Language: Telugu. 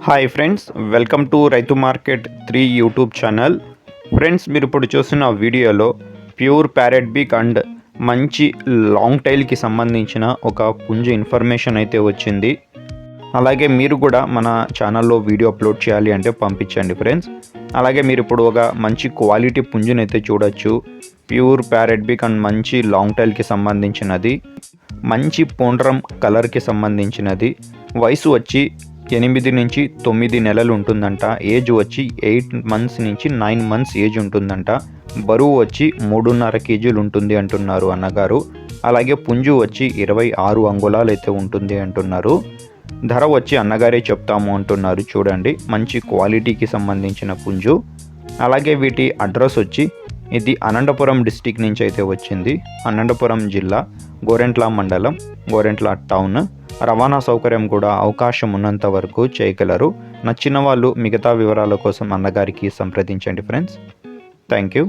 హాయ్ ఫ్రెండ్స్, వెల్కమ్ టు రైతు మార్కెట్ 3 యూట్యూబ్ ఛానల్. ఫ్రెండ్స్, మీరు ఇప్పుడు చూస్తున్న వీడియోలో ప్యూర్ ప్యారెట్ బీక్ అండ్ మంచి లాంగ్ టైల్కి సంబంధించిన ఒక పుంజు ఇన్ఫర్మేషన్ అయితే వచ్చింది. అలాగే మీరు కూడా మన ఛానల్లో వీడియో అప్లోడ్ చేయాలి అంటే పంపించండి ఫ్రెండ్స్. అలాగే మీరు ఇప్పుడు ఒక మంచి క్వాలిటీ పుంజునైతే చూడొచ్చు. ప్యూర్ ప్యారెట్ బీక్ అండ్ మంచి లాంగ్ టైల్కి సంబంధించినది, మంచి పొండ్రం కలర్కి సంబంధించినది. వయసు వచ్చి 8 నుంచి 9 నెలలు ఉంటుందంట. ఏజ్ వచ్చి 8 మంత్స్ నుంచి 9 మంత్స్ ఏజ్ ఉంటుందంట. బరువు వచ్చి 3.5 కేజీలు ఉంటుంది అంటున్నారు అన్నగారు. అలాగే పుంజు వచ్చి 26 అంగుళాలు అయితే ఉంటుంది అంటున్నారు. ధర వచ్చి అన్నగారే చెప్తాము అంటున్నారు. చూడండి, మంచి క్వాలిటీకి సంబంధించిన పుంజు. అలాగే వీటి అడ్రస్ వచ్చి ఇది అనంతపురం డిస్టిక్ నుంచి అయితే వచ్చింది. అనంతపురం జిల్లా, గోరెంట్ల మండలం, గోరెంట్ల టౌన్. రవాణా సౌకర్యం కూడా అవకాశం ఉన్నంత వరకు చేయగలరు. నచ్చిన వాళ్ళు మిగతా వివరాల కోసం అన్నగారికి సంప్రదించండి ఫ్రెండ్స్. Thank you.